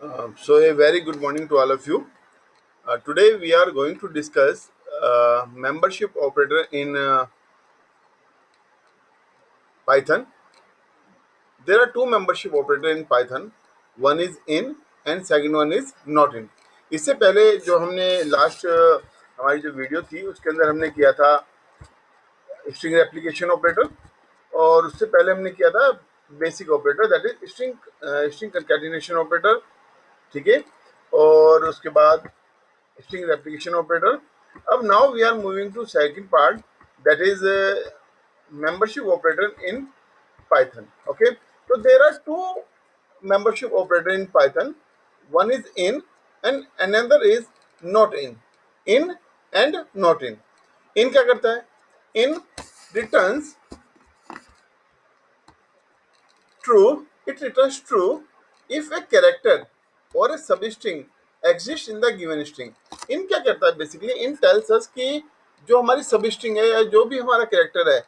So a very good morning to all of you. Today we are going to discuss membership operator in Python. There are two membership operator in Python. One is in and second one is not in. इससे पहले जो हमने last हमारी जो video थी उसके अंदर हमने किया था स्ट्रिंग एप्लीकेशन ऑपरेटर और उससे पहले हमने किया था basic operator that is string concatenation operator, ठीक है। और उसके बाद string replication operator. अब now we are moving to second part, that is membership operator in Python. Okay, so there are two membership operator in Python. One is in and another is not in. In and not in. In क्या करता है? In returns true. It returns true if a character or a substring exists in the given string. इन क्या करता है basically? इन tells us कि जो हमारी सब स्ट्रिंग है या जो भी हमारा कैरेक्टर है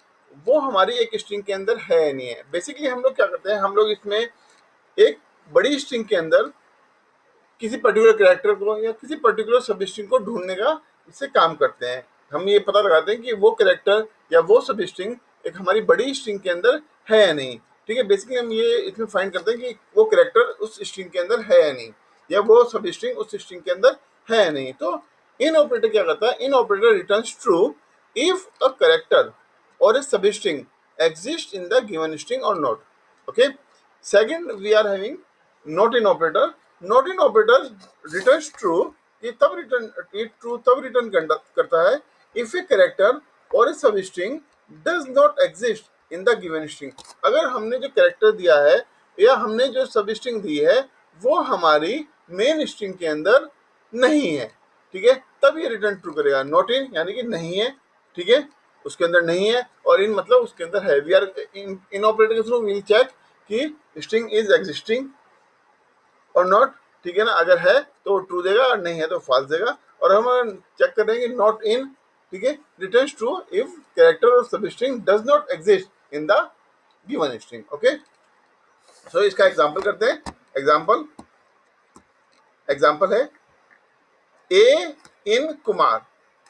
वो हमारी एक स्ट्रिंग के अंदर है या नहीं है। बेसिकली हम लोग क्या करते हैं, हम लोग इसमें एक बड़ी स्ट्रिंग के अंदर किसी पर्टिकुलर कैरेक्टर को या किसी पर्टिकुलर सब स्ट्रिंग को ढूंढने का इससे काम करते हैं। हम ये पता लगाते हैं कि वो कैरेक्टर या वो सब स्ट्रिंग एक हमारी बड़ी स्ट्रिंग के अंदर है या नहीं, ठीक है। बेसिकली हम ये इसमें फाइंड करते हैं कि वो कैरेक्टर उस स्ट्रिंग के अंदर है या नहीं, या वो सब स्ट्रिंग उस स्ट्रिंग के अंदर है या नहीं। तो इन ऑपरेटर क्या करता है? In operator returns true if a character or a substring exists in the given string or not. Okay. Second, we are having not in operator. Not in operator returns true. ये तब return ये true तब return करता है if a character or a substring does not exist in the given string. अगर हमने जो character दिया है या हमने जो सब स्ट्रिंग दी है वो हमारी मेन स्ट्रिंग के अंदर नहीं है, ठीक है, तब ये रिटर्न ट्रू करेगा। नॉट इन यानी कि नहीं है, ठीक है, उसके अंदर नहीं है, और इन मतलब उसके अंदर है। वी आर इन ऑपरेटर के थ्रू वी चेक कि स्ट्रिंग इज एग्जिस्टिंग और नॉट, ठीक है ना। अगर है तो ट्रू देगा और नहीं है तो फॉल्स देगा। और हम चेक कर देंगे नॉट इन, ठीक है, रिटर्न्स ट्रू इफ कैरेक्टर और substring does not exist in the given string. Okay, so इसका एग्जांपल करते हैं। एग्जांपल एग्जांपल है ए इन कुमार।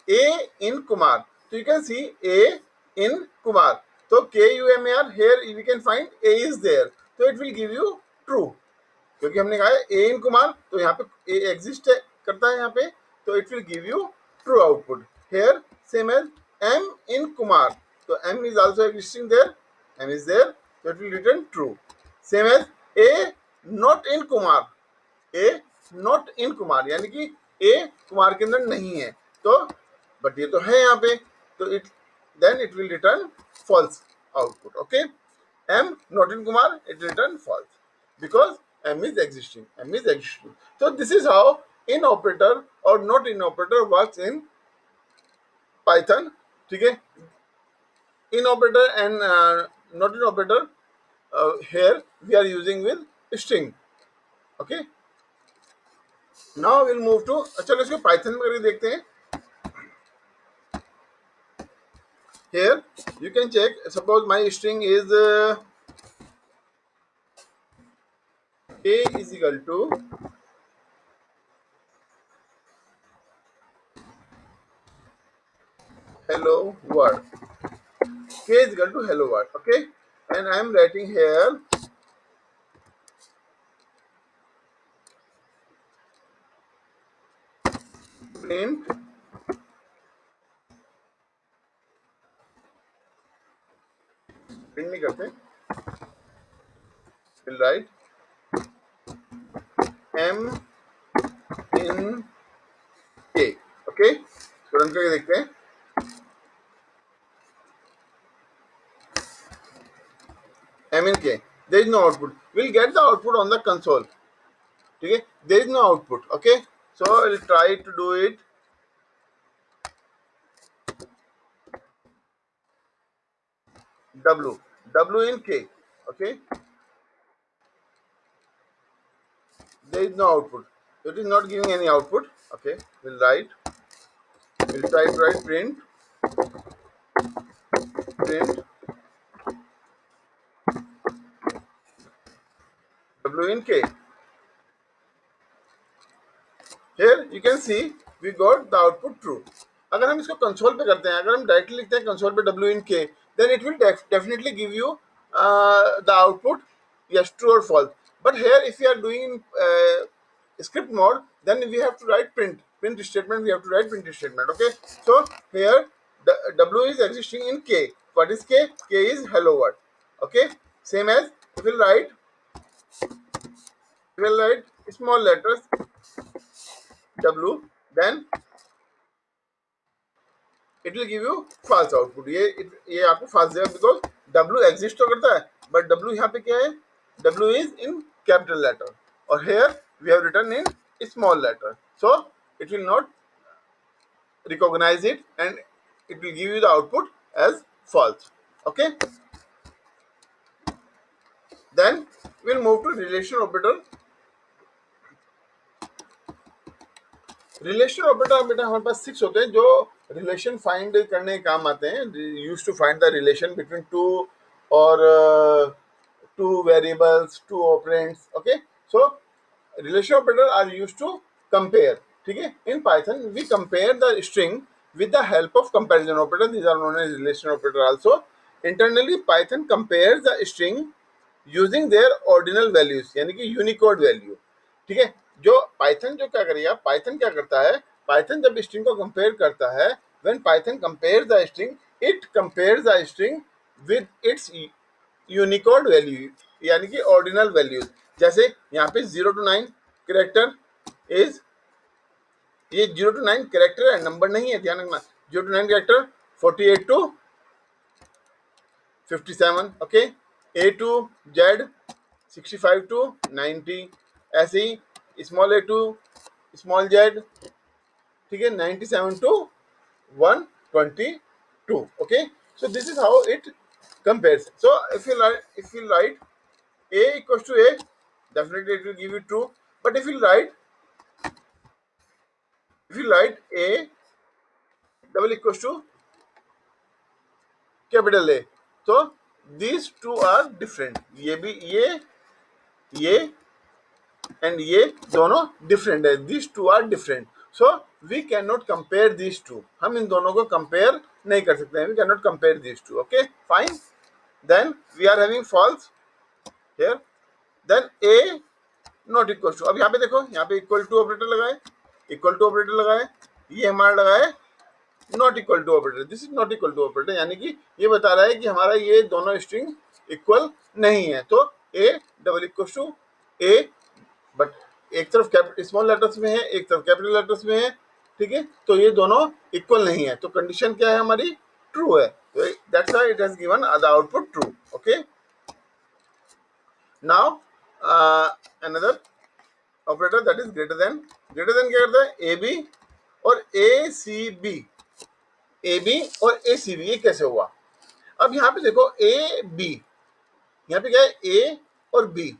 ए इन कुमार, तो यू कैन सी ए इन कुमार, तो KUMAR here we can find A is there, तो it will give you true, क्योंकि हमने कहा है ए इन कुमार, तो यहाँ पे ए एग्जिस्ट करता है यहाँ पे, तो it will give you true output. Here same as M in Kumar, तो M is also existing there, M is there, तो it will return true. Same as A not in Kumar, A not in Kumar यानी कि ए कुमार के अंदर नहीं है, तो but ये तो है यहाँ पे, तो it then it will return false output. Okay, M not in Kumar, it return false because m is existing, m is existing. So this is how in operator or not in operator works in Python, ठीक है। In operator and not in operator, here we are using with string. Okay, now we'll move to, चलो इसको Python में करके देखते हैं। Here you can check, suppose my string is a is equal to hello world, k is equal to hello world. Okay, and I am writing here print नहीं करते, will write m in k. Okay, तो run करके देखते हैं। m in k, there is no output, we'll get the output on the console, ठीक है, there is no output. Okay, so I'll try to do it. w in k. Okay, there is no output, it is not giving any output. Okay, we'll try to write print w in k. Here you can see we got the output true. अगर हम इसको console पे करते हैं, अगर हम directly लिखते हैं कंसोल पे w in k, then it will definitely give you the output yes true or false. But here if you are doing in script mode, then we have to write print statement. We have to write print statement. Okay, so here the w is existing in k. What is k? K is hello world. Okay, same as we will write small letters w, then it will give you false output. ये आपको false देगा because W exist तो करता है, but W यहाँ पे क्या है, W is in capital letter और here we have written in small letter, so it will not recognize it and it will give you the output as false. Okay, then we'll move to relation operator. Relation operator बेटा हमारे पास 6 होते हैं जो relation find करने के काम आते हैं. Use to find the relation between two और two variables, two operands. Okay, so relation operator are use to compare. ठीक है, in Python we compare the string with the help of comparison operator. These are known as relation operator also. Internally Python compares the string using their ordinal values, यानी कि Unicode value. ठीक है, जो Python जो क्या करेगा, Python क्या करता है, पाइथन जब स्ट्रिंग को कंपेयर करता है, when Python compares the string, it compares the string with its Unicode value, यानी कि ऑर्डिनल वैल्यूज. जैसे यहाँ पे 0 to 9 कैरेक्टर इज, ये 0 to 9 कैरेक्टर है, नंबर नहीं है, ध्यान रखना. 0 to 9 character 48 to 57. Okay, A to Z 65 to 90. ऐसे ही small a to small z, ठीक है, 97 to 122. Okay, so this is how it compares. So if you write a equals to a, definitely it will give you true. But if you write a double equals to capital A, so these two are different. ये भी ये and ये दोनों different है. These two are different. So we cannot compare these two. हम इन दोनों को compare नहीं कर सकते हैं. We cannot compare these two. Okay, fine. Then we are having false here. Then a not equal to. अब यहाँ पे देखो, यहाँ पे equal to ऑपरेटर लगाए, equal to ऑपरेटर लगाए, ये हमारा लगाए not equal to operator. This is not equal to operator, यानी कि ये बता रहा है कि हमारा ये दोनों स्ट्रिंग इक्वल नहीं है. तो a double equal to a, but एक तरफ स्मॉल लेटर्स में है, एक तरफ कैपिटल लेटर्स में है. ठीक है, तो ये दोनों इक्वल नहीं है. तो कंडीशन क्या है हमारी, ट्रू है. तो that's why it has given the output true. Okay, now another operator that is greater then. Greater than क्या करता है, ए बी और ए सी बी. ए बी और ए सी बी, ये कैसे हुआ. अब यहाँ पे देखो ए बी, यहाँ पे क्या है, ए और बी.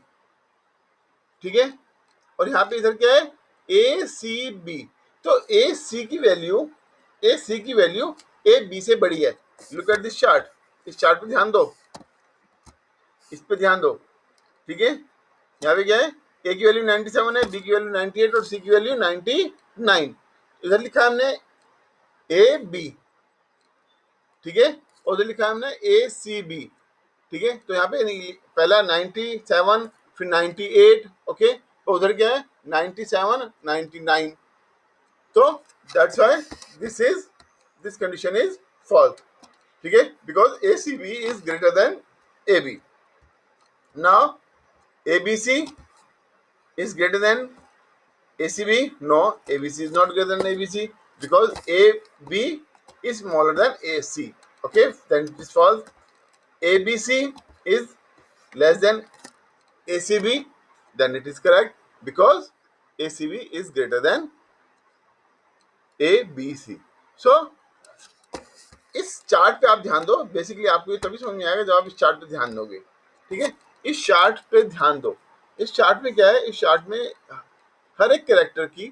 ठीक है, और यहाँ पे इधर क्या है, ए सी बी. तो ए सी की वैल्यू ए बी से बड़ी है. Look at this chart. इस चार्ट पे ध्यान दो, इस पे ध्यान दो. ठीक है, यहाँ पे क्या है, ए की वैल्यू 97 है, बी की वैल्यू 98 और सी की वैल्यू 99. इधर लिखा है हमने ए बी, ठीक है, और उधर लिखा है हमने ए सी बी. ठीक है, तो यहाँ पे पहला 97 फिर 98. ओके, तो उधर क्या है 97 99. तो that's why this condition is false. ठीक है, because A C B is greater than A B. Now A B C is greater than ACB? No, ABC is not greater than ABC because AB is smaller than AC. Okay, then it is false. ABC is less than ACB, then it is correct because ACB is greater than ABC. So इस chart पे आप ध्यान दो. Basically आपको ये तभी समझ में आएगा जब आप इस चार्ट पे ध्यान दोगे. ठीक है, इस चार्ट पे ध्यान दो. इस चार्ट में क्या है, इस चार्ट में हर एक कैरेक्टर की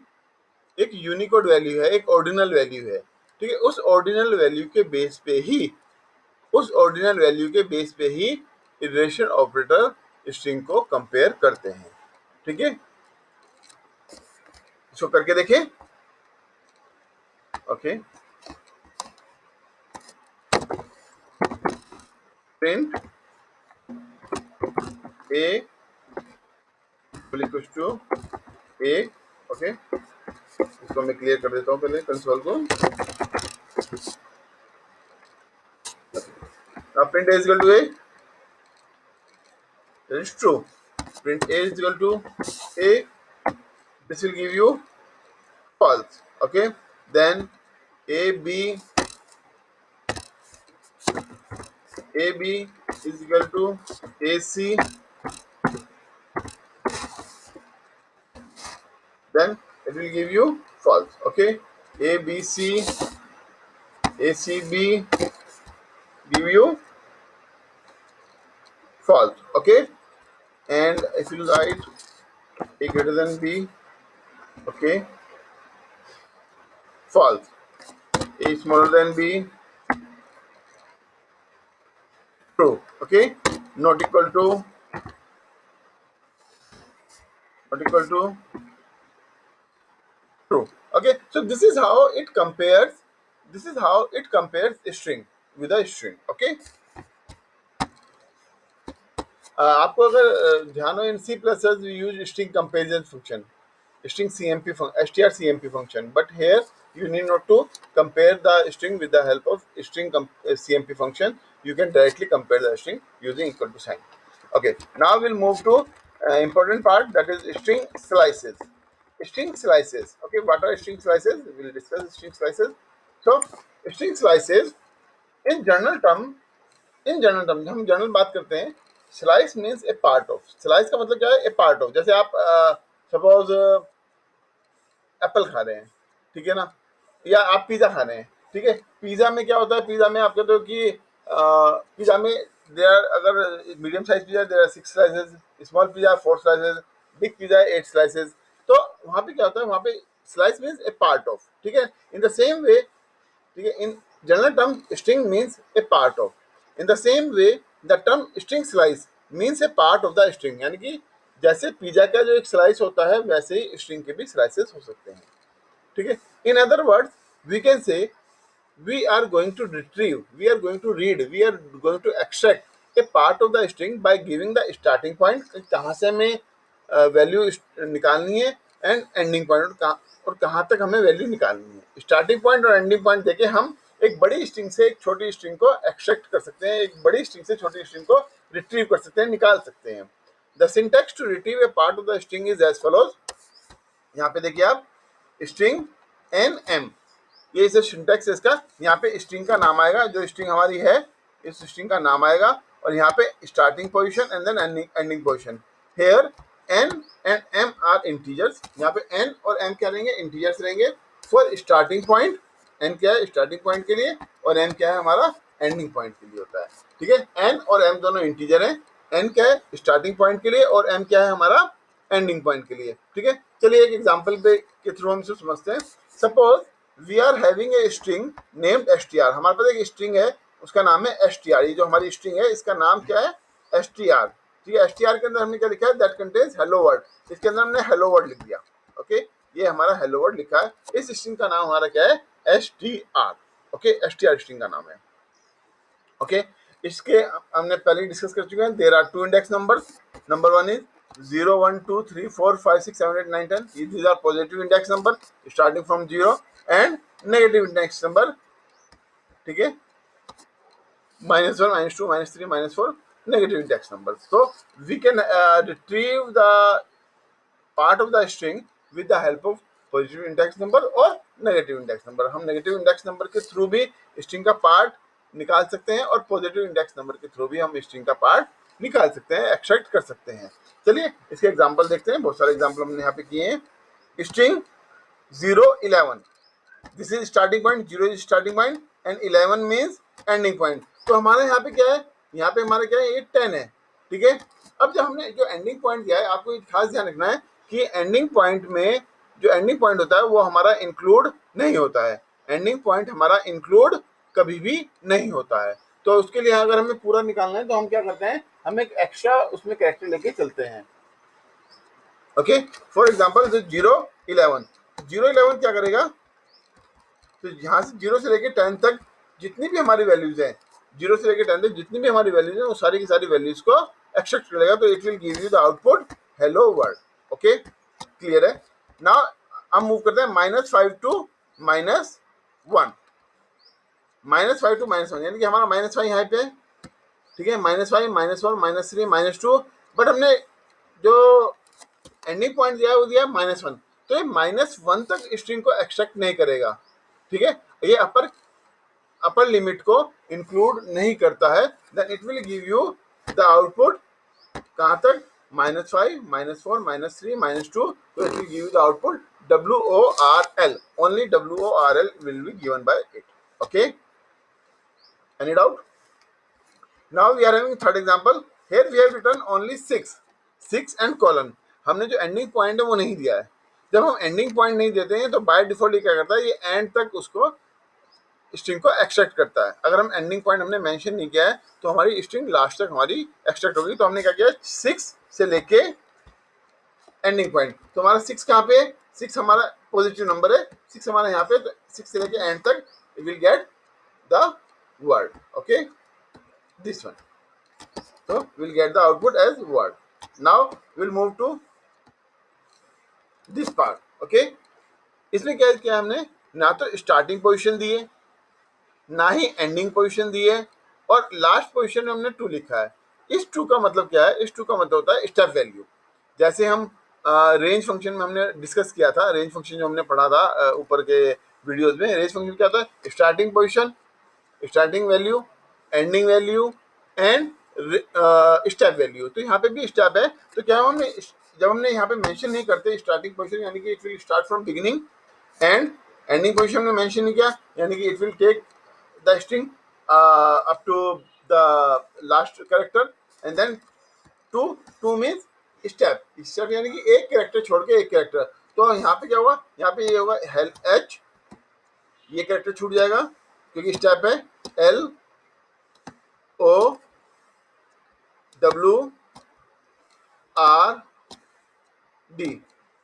एक यूनिकोड वैल्यू है, एक ऑर्डिनल वैल्यू है. ठीक है, उस ऑर्डिनल वैल्यू के बेस पे ही इटरेशन ऑपरेटर स्ट्रिंग को कंपेयर करते हैं. ठीक है, इसको करके देखें। Okay, print A equal to A. Okay, इसको मैं क्लियर कर देता हूँ पहले कंसोल को। अब print A is equal to A, that is true. Print a is equal to a, this will give you false. Okay, then a b is equal to ac, then it will give you false. Okay, abc acb give you false. Okay, and if you write a greater than b, okay, false. A smaller than b, true. Okay, not equal to true. Okay, so this is how it compares, string with a string. Okay, आपको अगर ध्यान हो, in C plus we use string comparison function, string cmp strcmp function, but here you need not to compare the string with the help of string cmp function. You can directly compare the string using equal to sign. Okay, now we'll move to important part, that is string slices. Okay, what are string slices? We'll discuss string slices. So string slices in general term, हम general बात करते हैं, slice means a part of. Slice का मतलब क्या है? ए part of. जैसे आप सपोज एप्पल खा रहे हैं, ठीक है ना, या आप पिज़्ज़ा खा रहे हैं, ठीक है। पिज़्ज़ा में क्या होता है? पिज़्ज़ा में आप कहते हो कि पिज़्ज़ा में देयर आर, अगर medium size pizza there are 6 slices, small pizza 4 slices, big pizza 8 slices. तो वहाँ पे क्या होता है? वहाँ पे slice means a part of, ठीक है। इन द सेम वे, ठीक है, in general term string means a part of. In the same way the term string slice means a part of the string, यानी कि जैसे pizza का जो एक स्लाइस होता है, वैसे ही स्ट्रिंग के भी स्लाइसेस हो सकते हैं, ठीक है। In other words we can say we are going to retrieve, we are going to read, we are going to extract a part of the string by giving the starting point, कहाँ से हमें value निकालनी है, and ending point, और कहाँ तक हमें value निकालनी है। स्टार्टिंग पॉइंट और एंडिंग पॉइंट देके हम एक बड़ी स्ट्रिंग से एक छोटी स्ट्रिंग को एक्सट्रैक्ट कर सकते हैं, एक बड़ी स्ट्रिंग से छोटी स्ट्रिंग को रिट्रीव कर सकते हैं, निकाल सकते हैं। The syntax to retrieve a part of the string is as follows. यहाँ पे देखिए आप, स्ट्रिंग एन एम, ये इसे सिंटैक्स है इसका। यहाँ पे स्ट्रिंग का नाम आएगा, जो स्ट्रिंग हमारी है इस स्ट्रिंग का नाम आएगा, और यहाँ पे starting position and then ending position. Here N and M are integers, यहाँ पे एन और एम क्या रहेंगे? इंटीजर्स रहेंगे। फॉर स्टार्टिंग पॉइंट, एन क्या है? स्टार्टिंग पॉइंट के लिए, और एम क्या है? हमारा एंडिंग पॉइंट के लिए होता है, ठीक है। एन और एम दोनों इंटीजर हैं। एन क्या है? स्टार्टिंग पॉइंट के लिए, और एम क्या है? हमारा एंडिंग पॉइंट के लिए, ठीक है। चलिए एक एग्जांपल पे के थ्रू हम इसे समझते हैं। Suppose we are having a string named str, हमारे पास एक स्ट्रिंग है, उसका नाम है str। ये जो हमारी स्ट्रिंग है, इसका नाम क्या है? str, ठीक है। str के अंदर हमने क्या लिखा है? That contains hello word. इसके अंदर हमने हेलो वर्ड लिख दिया, ओके। ये हमारा हेलो वर्ड लिखा है। इस स्ट्रिंग का नाम हमारा क्या है? str, okay. str स्ट्रिंग का नाम है, ओके। इसके हमने पहले डिस्कस कर चुके हैं। There are two index numbers, number 1 is 0 1 2 3 4 5 6 7 8 9 10, these are positive index number starting from 0, and negative index number, ठीक है, -1 -2 -3 -4 negative index numbers. So we can retrieve the part of the string with the help of positive index number और negative index number। हम negative index number के through भी string का part निकाल सकते हैं, और positive index number के थ्रू भी हम string का पार्ट निकाल सकते हैं, एक्सट्रैक्ट कर सकते हैं। चलिए इसके एग्जांपल देखते हैं। बहुत सारे एग्जांपल हमने यहाँ पे किए हैं। String 0 11, this is starting point, 0 is starting point and 11 means ending point. तो हमारे यहाँ पे क्या है? यहाँ पे हमारा क्या है? ये 10 है, ठीक है। अब जब हमने जो एंडिंग पॉइंट दिया है, आपको एक खास ध्यान रखना है कि एंडिंग पॉइंट में जो एंडिंग पॉइंट होता है वो हमारा इंक्लूड नहीं होता है। एंडिंग पॉइंट हमारा इंक्लूड कभी भी नहीं होता है। तो उसके लिए अगर हमें पूरा निकालना है तो हम क्या करते हैं? हम एक एक्स्ट्रा उसमें कैरेक्टर लेके चलते हैं, ओके। फॉर एग्जाम्पल 0 11, 011 क्या करेगा, तो यहाँ से 0 से लेके 10 तक जितनी भी हमारी वैल्यूज हैं, 0 से लेके 10 तक जितनी भी हमारी वैल्यूज हैं, वो सारी की सारी वैल्यूज को एक्सट्रैक्ट करेगा, तो it will give you the output hello world. Okay, clear है। नाउ हम मूव करते हैं -5 टू -1, -5 टू -1, यानी कि हमारा -5 यहाँ पे है, ठीक है, -5, -1, -3, -2, बट हमने जो एंडिंग पॉइंट दिया है वो दिया है -1, तो ये -1 तक स्ट्रिंग को एक्सट्रैक्ट नहीं करेगा, ठीक है, ये अपर लिमिट को इंक्लूड नहीं करता है, then it will give you the output कहाँ तक, -5, -4, -3, -2, तो it will give you the output WORL, only WORL will be given by it. Okay, any doubt? Now we are having third example. Here we have written only 6 and colon. हमने जो ending point है वो नहीं दिया है। जब हम ending point नहीं देते हैं तो बाय डिफॉल्ट ये क्या करता है, ये एंड तक उसको स्ट्रिंग को एक्सट्रैक्ट करता है। अगर हम एंडिंग पॉइंट हमने मेंशन नहीं किया है तो हमारी स्ट्रिंग लास्ट तक हमारी एक्सट्रैक्ट होगी। तो हमने क्या किया, 6 से लेके एंडिंग पॉइंट, तो हमारा 6 कहाँ पे है, 6 हमारा पॉजिटिव नंबर है, 6 हमारा यहाँ पे, तो 6 से लेके एंड तक will get the word. Okay, this one, so we'll get the output as word. Now we'll move to this part. Okay, इसमें क्या किया हमने, ना तो स्टार्टिंग पोजीशन दी है, ना ही एंडिंग पोजीशन दी है, और लास्ट पोजीशन में हमने 2 लिखा है। इस 2 का मतलब क्या है, इस 2 का मतलब होता है स्टेप वैल्यू। जैसे हम रेंज फंक्शन में हमने डिस्कस किया था, रेंज फंक्शन जो हमने पढ़ा था ऊपर के वीडियोस में, रेंज फंक्शन क्या होता है, starting position, starting value, ending value and step value. तो यहाँ पे भी स्टेप है, तो क्या हमने जब हमने यहाँ पे मेंशन नहीं करते स्टार्टिंग पोजीशन, यानी कि it will start from beginning, and ending position में मेंशन नहीं किया, यानी कि it will take the string up to the last character, and then two means step यानी कि एक कैरेक्टर छोड़ के एक कैरेक्टर। तो यहाँ पे क्या हुआ, यहाँ पे ये होगा हेल्प एच, ये कैरेक्टर छूट जाएगा क्योंकि स्टेप है LOWRD।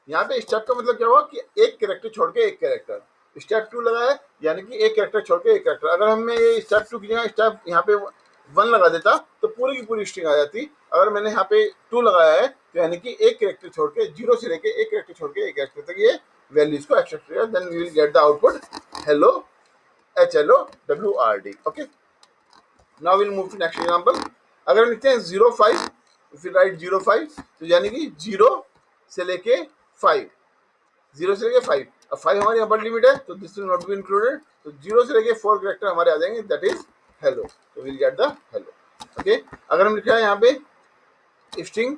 यहाँ पे स्टेप का मतलब क्या हुआ कि एक कैरेक्टर छोड़ के एक कैरेक्टर, स्टेप 2 लगा है यानी कि एक कैरेक्टर छोड़ के एक कैरेक्टर। अगर हमने ये स्टेप 2 की जगह स्टेप यहाँ पे 1 लगा देता तो पूरी की पूरी स्ट्रिंग आ जाती। अगर मैंने यहाँ पे 2 लगाया है तो यानी कि एक कैरेक्टर छोड़ के, 0 से लेके एक कैरेक्टर छोड़ के एक कैरेक्टर तक ये वैल्यूज को एक्सट्रैक्ट करेगा, then we will get the output hello HLOWRD। Okay, now will move to next example. अगर हम लिखते हैं 05, इफ यू राइट 05, तो यानी कि 0 से लेके 5, 0 से लेके 5, अब 5 हमारी अपर लिमिट है तो this will not be included, तो 0 से लेके 4 कैरेक्टर हमारे आ जाएंगे, दैट इज हेलो, तो will get the hello. Okay, अगर हम लिखा है यहाँ पे स्ट्रिंग,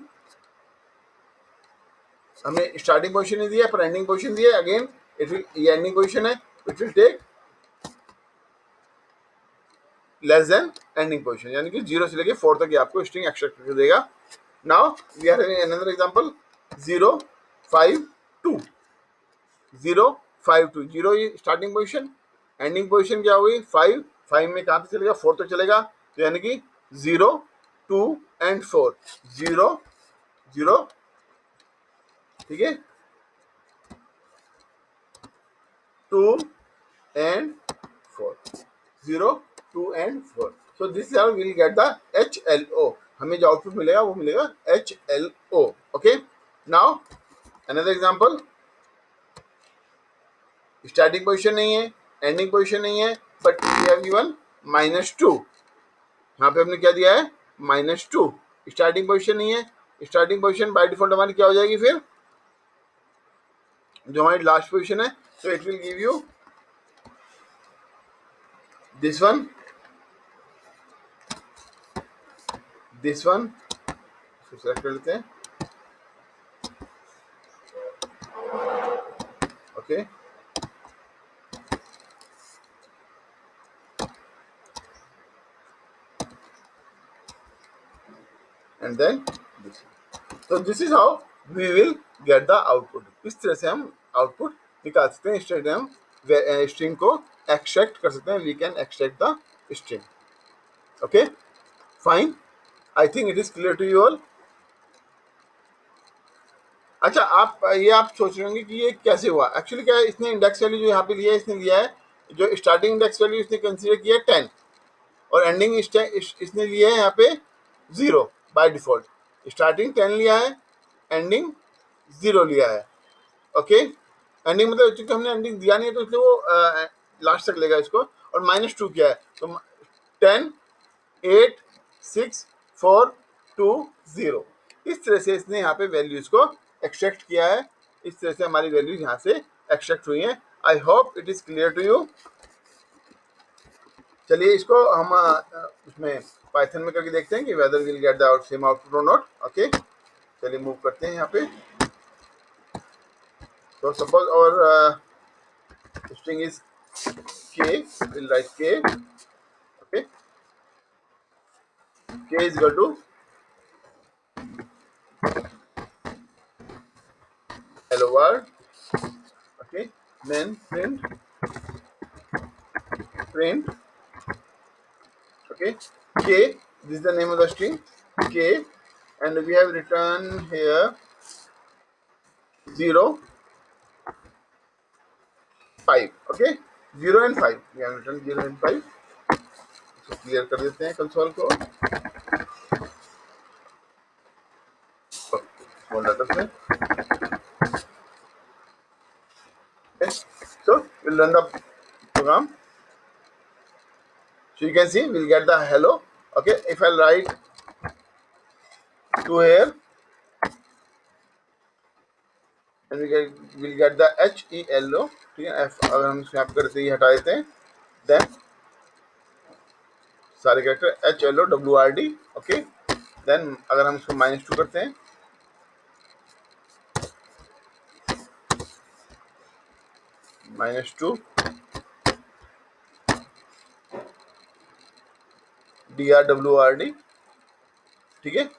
हमने स्टार्टिंग पोजीशन नहीं दिया पर एंडिंग पोजीशन दिया है, अगेन इट विल, ये एंडिंग पोजीशन है, it will take less than ending position, यानी कि 0 से लेके 4 तक ये आपको स्ट्रिंग एक्सट्रैक्ट कर देगा। Now we are having another example 052, 052, 0 starting position, ending position क्या हुई 5, 5 में कहाँ तक चलेगा, 4 तक चलेगा, तो यानी कि 0, 2 एंड 4, 0 0, ठीक है, 2 and 4, 0 2 and 4, so this how will get the HLO, हमें जो आउटपुट मिलेगा वो मिलेगा HLO। Okay, now another example, starting position नहीं है, एंडिंग पोजीशन नहीं है, बट वी हैव गिवन -2, यहाँ पे हमने क्या दिया है -2, स्टार्टिंग पोजीशन नहीं है, स्टार्टिंग पोजीशन बाय डिफॉल्ट हमारी क्या हो जाएगी फिर, जो हमारी लास्ट पोजीशन है, तो it will give you this one, this one, select कर लेते हैं। ओके, एंड देन दिस, तो this is how we will get the output. इस तरह से हम आउटपुट निकाल सकते हैं, इस तरह से हम स्ट्रिंग को एक्सट्रैक्ट कर सकते हैं, we can extract the string. Okay, fine, I think it is clear to you all. अच्छा, आप सोच रहे होंगे कि ये कैसे हुआ। एक्चुअली क्या है, इसने इंडेक्स वैल्यू जो यहाँ पे लिया है, इसने लिया है जो स्टार्टिंग इंडेक्स वैल्यू इसने कंसीडर किया है 10, और एंडिंग इसने लिया है यहाँ पे 0 बाय डिफॉल्ट। स्टार्टिंग 10 लिया है, एंडिंग 0 लिया है। ओके, एंडिंग मतलब चूंकि हमने एंडिंग दिया नहीं है तो इसलिए वो लास्ट तक लेगा इसको, और -2 किया है तो 10 8 6 4 2 0। इस तरह से इसने यहाँ पे वैल्यूज को एक्सट्रैक्ट किया है। इस तरह से हमारी वैल्यूज यहाँ से एक्सट्रैक्ट हुई हैं। I hope it is clear to you. चलिए इसको हम उसमें पाइथन में करके देखते हैं कि whether will get the same output और नॉट। ओके, चलिए मूव करते हैं यहाँ पे। तो सपोज और string is k, we'll write k. Okay, k is equal to hello world. Okay, then print. Okay, k, this is the name of the string k, and we have written here 0 5. Okay, 0 and 5, we have written 0 and 5. So clear कर देते हैं console को small letters में. Okay, so we'll run the program. So you can see we'll get the hello. Okay, if I write to here, and we'll get the HELO. ठीक है, अगर हम यहाँ पे करते ही हटा देते हैं, देन सारे कैरेक्टर HLOWRD. ओके, देन अगर हम इसको -2 करते हैं, -2 DRWRD. ठीक है,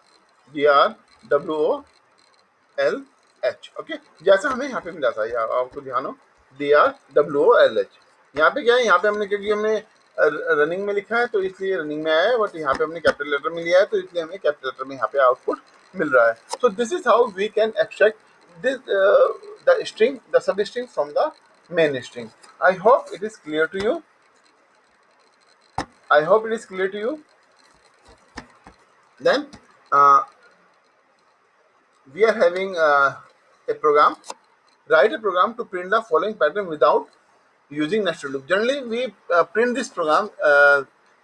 DRWOLH. ओके, जैसा हमें यहाँ पे मिला था, या आपको ध्यान हो DRWOLH. यहाँ पे क्या है, यहाँ पे हमने क्योंकि हमने रनिंग में लिखा है तो इसलिए रनिंग में आया है, बट यहाँ पे हमने कैपिटल लेटर में लिया है तो इसलिए हमें कैपिटल लेटर में यहाँ पे आउटपुट मिल रहा है. So this is how we can extract this the string, the substring from the main string. I hope it is clear to you. I hope it is clear to you. Then we are having a program. Write a program to print the following pattern without using nested loop. Generally we print this program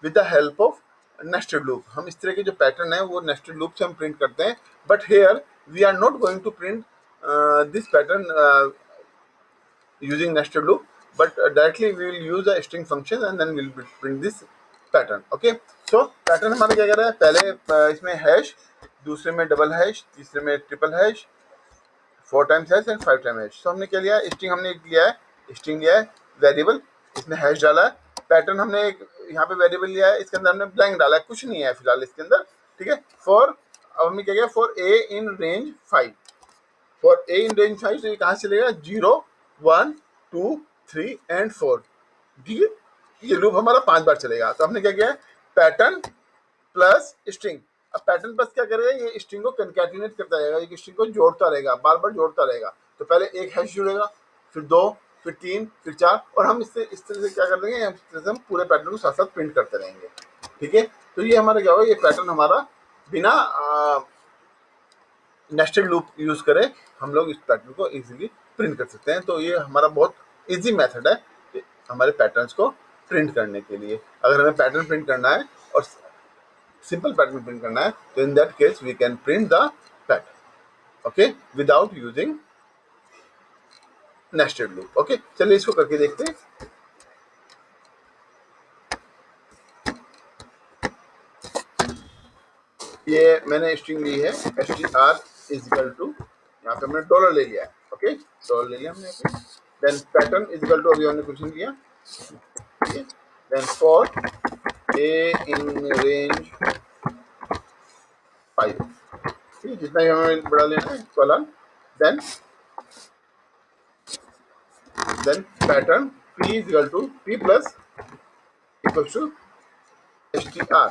with the help of nested loop. हम इस तरह के जो pattern है वो nested loop से हम print करते हैं, but here we are not going to print this pattern using nested loop, but directly we will use a string function and then we'll print this pattern. Okay, so pattern हमारा क्या कर रहा है, पहले इसमें hash, दूसरे में double hash, तीसरे में triple hash, 4 times hash and 5 time hash. तो हमने क्या लिया, स्ट्रिंग हमने लिया है, स्ट्रिंग लिया है, वेरिएबल, इसमें हैश डाला है, पैटर्न हमने यहाँ पे वेरिएबल लिया है, इसके अंदर हमने ब्लैंक डाला है, कुछ नहीं है फिलहाल इसके अंदर. ठीक है, फॉर अब हमने क्या किया, for a in range 5, for a in range 5, तो ये कहाँ से चलेगा, 0 1 2 3 एंड 4. ठीक है, ये लूप हमारा 5 बार चलेगा. तो हमने क्या किया, पैटर्न प्लस स्ट्रिंग. अब पैटर्न प्लस क्या करेगा, ये स्ट्रिंग को कंकैटिनेट करता रहेगा, ये स्ट्रिंग को जोड़ता रहेगा, बार बार जोड़ता रहेगा. तो पहले एक हैश जुड़ेगा, फिर 2, फिर 3, फिर 4, और हम इससे इस तरह से क्या कर देंगे, इस तरह से हम पूरे पैटर्न को साथ साथ प्रिंट करते रहेंगे. ठीक है, तो ये हमारा क्या होगा, ये पैटर्न हमारा बिना नेस्टेड लूप यूज करें हम लोग इस पैटर्न को इजीली प्रिंट कर सकते हैं. तो ये हमारा बहुत इजी मेथड है हमारे पैटर्न्स को प्रिंट करने के लिए. अगर हमें पैटर्न प्रिंट करना है और सिंपल पैटर्न प्रिंट करना है, तो in that case we can print the pattern, okay, without using nested loop. Okay, चलिए इसको करके देखते हैं. ये मैंने स्ट्रिंग ली है str इज इक्वल टू, यहाँ पे हमने डॉलर ले लिया है. ओके, डॉलर ले लिया हमने. Then pattern is equal to, अभी हमने कुछ नहीं लिया. Then for a in range 5, ठीक, जितना ही हमें बड़ा लेना है colon. Then pattern p is equal to p plus equal to str.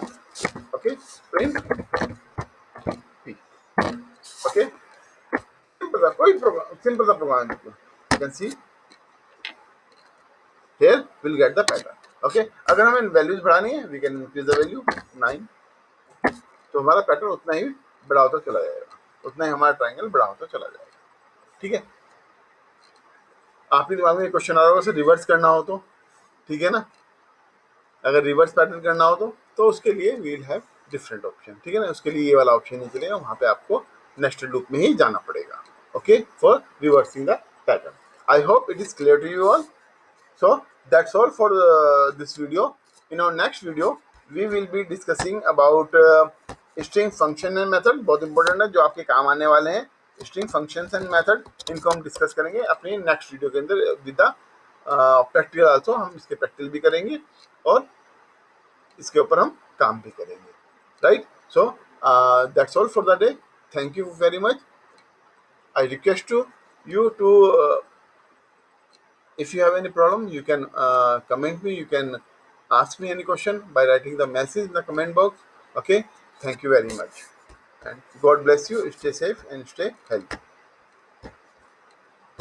Okay, print p. Okay, simple सा कोई प्रोग्राम, सिंपल सा प्रोग्राम देखो, you can see here we'll get the pattern. Okay अगर हमें वैल्यूज बढ़ानी है we can increase the value 9, तो हमारा पैटर्न उतना ही बड़ा होता चला जाएगा, उतना ही हमारा ट्रायंगल बड़ा होता चला जाएगा। ठीक है, आपके दिमाग में क्वेश्चन आ रहा होगा सर रिवर्स करना हो तो, ठीक है ना, अगर रिवर्स पैटर्न करना हो तो उसके लिए वील हैव डिफरेंट ऑप्शन, ठीक है ना, उसके लिए ये वाला ऑप्शन नहीं चलेगा, वहां पे आपको नेस्टेड लूप में ही जाना पड़ेगा। Okay for reversing the pattern. I hope it is clear to you all. So that's all for this video. In our next video, we will be discussing about string function and method। बहुत important है, जो आपके काम आने वाले हैं। String functions and method, इनको हम डिस्कस करेंगे अपनी नेक्स्ट वीडियो के अंदर विद द प्रैक्टिकल आल्सो। हम इसके प्रैक्टिकल भी करेंगे और इसके ऊपर हम काम भी करेंगे, right. So that's all for the day. Thank you very much. I request you to if you have any problem you can comment me, you can ask me any question by writing the message in the comment box. Okay, thank you very much and God bless you. Stay safe and stay healthy.